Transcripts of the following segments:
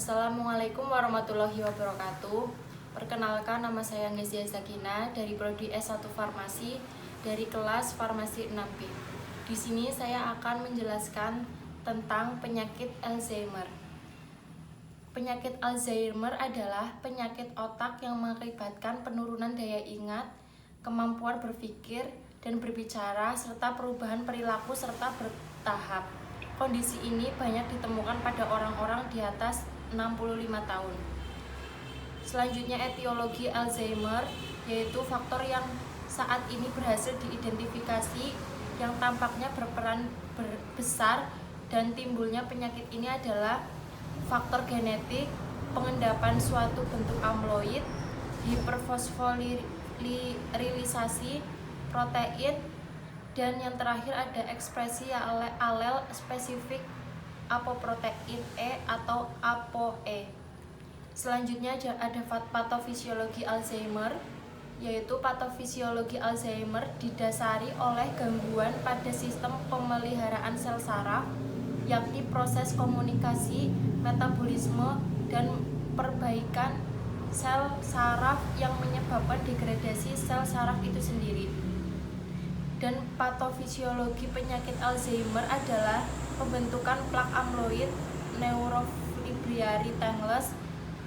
Assalamualaikum warahmatullahi wabarakatuh. Perkenalkan, nama saya Nezia Zakina dari Prodi S1 Farmasi dari kelas Farmasi 6B. Di sini saya akan menjelaskan tentang penyakit Alzheimer. Penyakit Alzheimer adalah penyakit otak yang mengakibatkan penurunan daya ingat, kemampuan berpikir dan berbicara, serta perubahan perilaku serta bertahap. Kondisi ini banyak ditemukan pada orang-orang di atas 65 tahun. Selanjutnya, etiologi Alzheimer, yaitu faktor yang saat ini berhasil diidentifikasi yang tampaknya berperan besar dan timbulnya penyakit ini adalah faktor genetik, pengendapan suatu bentuk amloid, hiperfosforilisasi protein, dan yang terakhir ada ekspresi alel spesifik apoprotein E atau ApoE. Selanjutnya ada patofisiologi Alzheimer, yaitu patofisiologi Alzheimer didasari oleh gangguan pada sistem pemeliharaan sel saraf, yakni proses komunikasi, metabolisme, dan perbaikan sel saraf yang menyebabkan degradasi sel saraf itu sendiri. Dan patofisiologi penyakit Alzheimer adalah pembentukan plak amloid, neurofibrillary tangles,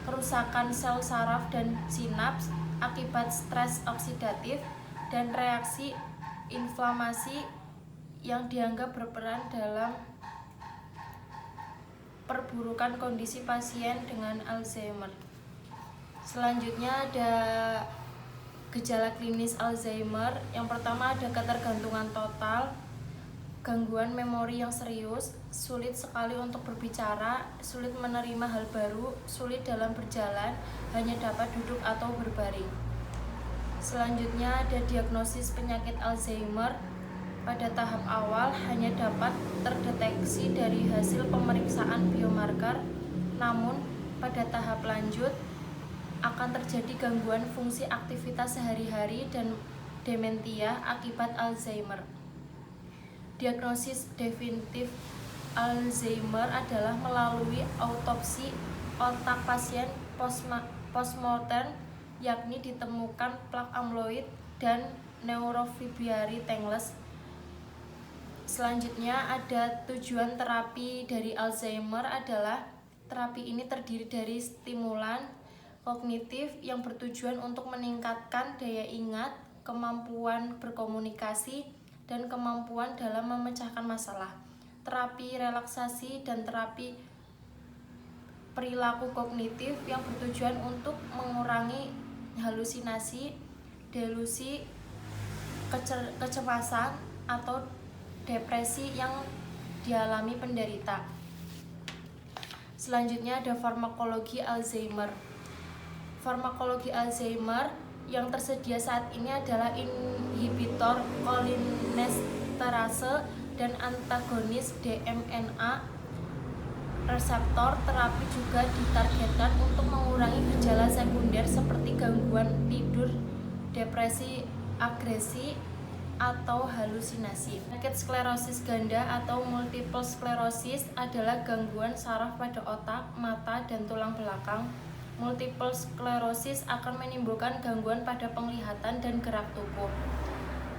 kerusakan sel saraf dan sinaps akibat stres oksidatif, dan reaksi inflamasi yang dianggap berperan dalam perburukan kondisi pasien dengan Alzheimer. Selanjutnya ada gejala klinis Alzheimer. Yang pertama ada ketergantungan total, gangguan memori yang serius, sulit sekali untuk berbicara, sulit menerima hal baru, sulit dalam berjalan, hanya dapat duduk atau berbaring. Selanjutnya ada diagnosis penyakit Alzheimer. Pada tahap awal hanya dapat terdeteksi dari hasil pemeriksaan biomarker, namun pada tahap lanjut akan terjadi gangguan fungsi aktivitas sehari-hari dan dementia akibat Alzheimer. Diagnosis definitif Alzheimer adalah melalui autopsi otak pasien postmortem, yakni ditemukan plak amloid dan neurofibrillary tangles. Selanjutnya ada tujuan terapi dari Alzheimer adalah terapi ini terdiri dari stimulan kognitif yang bertujuan untuk meningkatkan daya ingat, kemampuan berkomunikasi, dan kemampuan dalam memecahkan masalah. Terapi relaksasi dan terapi perilaku kognitif yang bertujuan untuk mengurangi halusinasi, delusi, kecemasan, atau depresi yang dialami penderita. Selanjutnya ada farmakologi Alzheimer. Farmakologi Alzheimer yang tersedia saat ini adalah inhibitor kolinesterase dan antagonis DMNA reseptor. Terapi juga ditargetkan untuk mengurangi gejala sekunder seperti gangguan tidur, depresi, agresi, atau halusinasi. Penyakit sklerosis ganda atau multiple sclerosis adalah gangguan saraf pada otak, mata, dan tulang belakang. Multiple sclerosis akan menimbulkan gangguan pada penglihatan dan gerak tubuh.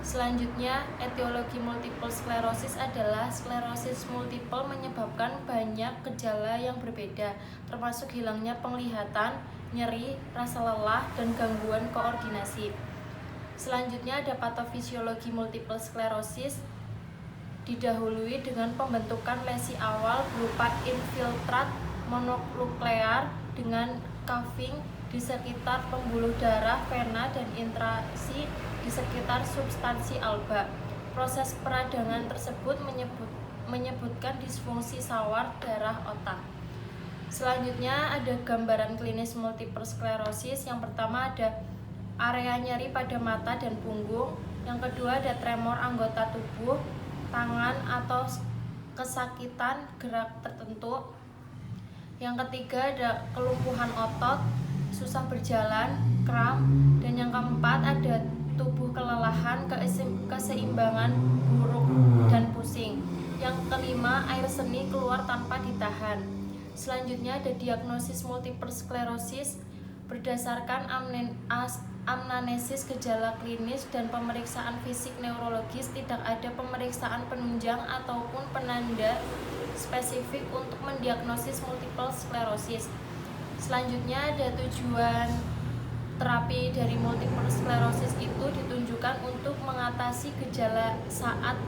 Selanjutnya, etiologi multiple sclerosis adalah sklerosis multiple menyebabkan banyak gejala yang berbeda, termasuk hilangnya penglihatan, nyeri, rasa lelah, dan gangguan koordinasi. Selanjutnya ada patofisiologi multiple sclerosis, didahului dengan pembentukan lesi awal berupa infiltrat mononuklear dengan caving di sekitar pembuluh darah, vena, dan intrasi di sekitar substansi alba. Proses peradangan tersebut menyebutkan disfungsi sawar darah otak. Selanjutnya ada gambaran klinis multiple sclerosis. Yang pertama ada area nyeri pada mata dan punggung. Yang kedua ada tremor anggota tubuh, tangan, atau kesakitan gerak tertentu. Yang ketiga ada kelumpuhan otot, susah berjalan, kram, dan yang keempat ada tubuh kelelahan, keseimbangan buruk, dan pusing. Yang kelima, air seni keluar tanpa ditahan. Selanjutnya ada diagnosis multiple sklerosis. Berdasarkan anamnesis, gejala klinis, dan pemeriksaan fisik neurologis, tidak ada pemeriksaan penunjang ataupun penanda spesifik untuk mendiagnosis multiple sklerosis. Selanjutnya ada tujuan terapi dari multiple sklerosis itu ditunjukkan untuk mengatasi gejala saat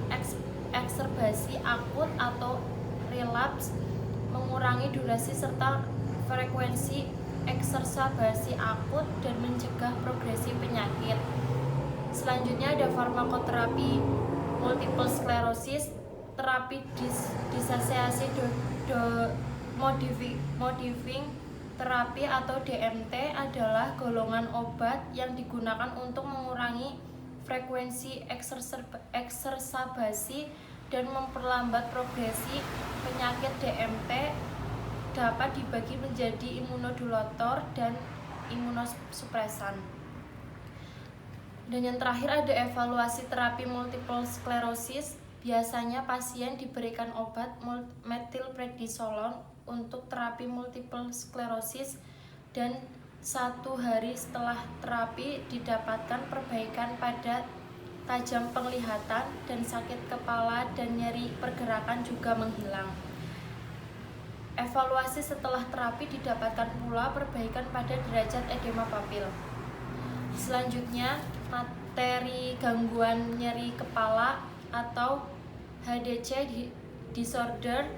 ekserbasi akut atau relapse, mengurangi durasi serta frekuensi eksersabasi akut, dan mencegah progresi penyakit. Selanjutnya ada farmakoterapi multiple sklerosis. Terapi disasiasi modifying terapi atau DMT adalah golongan obat yang digunakan untuk mengurangi frekuensi eksersabasi dan memperlambat progresi penyakit. DMT dapat dibagi menjadi imunodulator dan imunosupresan. Dan yang terakhir ada evaluasi terapi multiple sklerosis. Biasanya pasien diberikan obat metilprednisolon untuk terapi multiple sklerosis, dan 1 hari setelah terapi didapatkan perbaikan pada tajam penglihatan dan sakit kepala dan nyeri pergerakan juga menghilang. Evaluasi setelah terapi didapatkan pula perbaikan pada derajat edema papil. Selanjutnya, materi gangguan nyeri kepala atau HDC disorder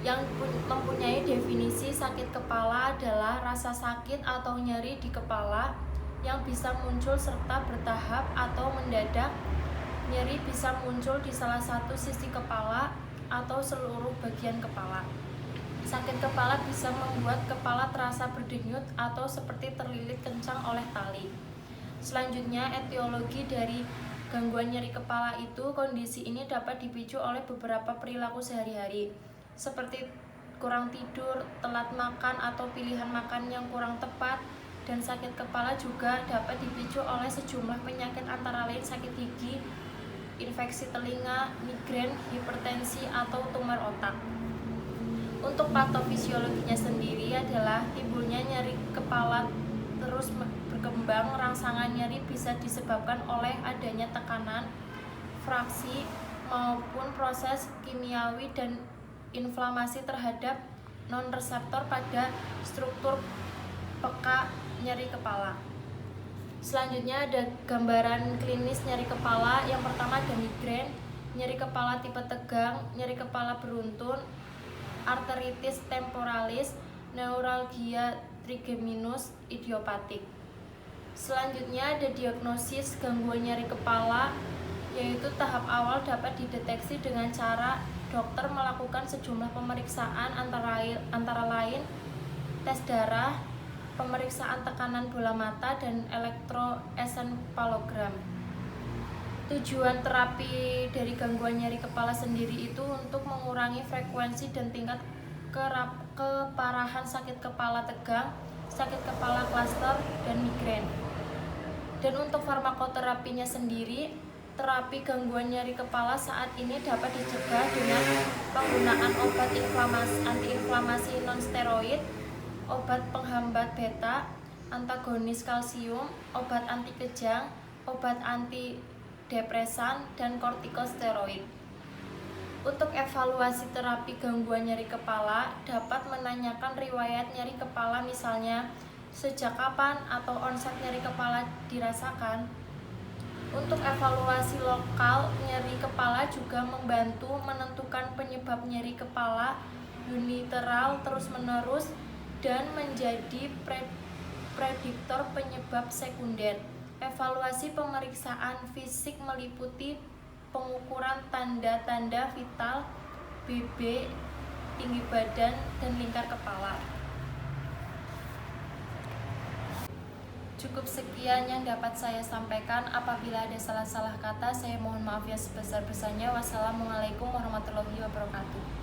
yang mempunyai definisi sakit kepala adalah rasa sakit atau nyeri di kepala yang bisa muncul serta bertahap atau mendadak. Nyeri bisa muncul di salah satu sisi kepala atau seluruh bagian kepala. Sakit kepala bisa membuat kepala terasa berdenyut atau seperti terlilit kencang oleh tali. Selanjutnya, etiologi dari gangguan nyeri kepala itu, kondisi ini dapat dipicu oleh beberapa perilaku sehari-hari, seperti kurang tidur, telat makan, atau pilihan makan yang kurang tepat. Dan sakit kepala juga dapat dipicu oleh sejumlah penyakit antara lain sakit gigi, infeksi telinga, migrain, hipertensi, atau tumor otak. Untuk patofisiologinya sendiri adalah timbulnya nyeri kepala terus berkembang. Rangsangan nyeri bisa disebabkan oleh adanya tekanan, fraksi, maupun proses kimiawi dan inflamasi terhadap non-reseptor pada struktur peka nyeri kepala. Selanjutnya ada gambaran klinis nyeri kepala. Yang pertama ada migrain, nyeri kepala tipe tegang, nyeri kepala beruntun, arteritis temporalis, neuralgia trigeminus idiopatik. Selanjutnya ada diagnosis gangguan nyeri kepala, yaitu tahap awal dapat dideteksi dengan cara dokter melakukan sejumlah pemeriksaan antara lain tes darah, pemeriksaan tekanan bola mata, dan elektroencephalogram. Tujuan terapi dari gangguan nyeri kepala sendiri itu untuk mengurangi frekuensi dan tingkat keparahan sakit kepala tegang, sakit kepala klaster, dan migrain. Dan untuk farmakoterapinya sendiri, terapi gangguan nyeri kepala saat ini dapat dicegah dengan penggunaan obat antiinflamasi non-steroid, obat penghambat beta, antagonis kalsium, obat anti kejang, obat antidepresan, dan kortikosteroid. Untuk evaluasi terapi gangguan nyeri kepala dapat menanyakan riwayat nyeri kepala, misalnya sejak kapan atau onset nyeri kepala dirasakan. Untuk evaluasi lokal nyeri kepala juga membantu menentukan penyebab nyeri kepala unilateral terus-menerus dan menjadi prediktor penyebab sekunder. Evaluasi pemeriksaan fisik meliputi pengukuran tanda-tanda vital, BB, tinggi badan, dan lingkar kepala. Cukup sekian yang dapat saya sampaikan. Apabila ada salah-salah kata, saya mohon maaf yang sebesar-besarnya. Wassalamualaikum warahmatullahi wabarakatuh.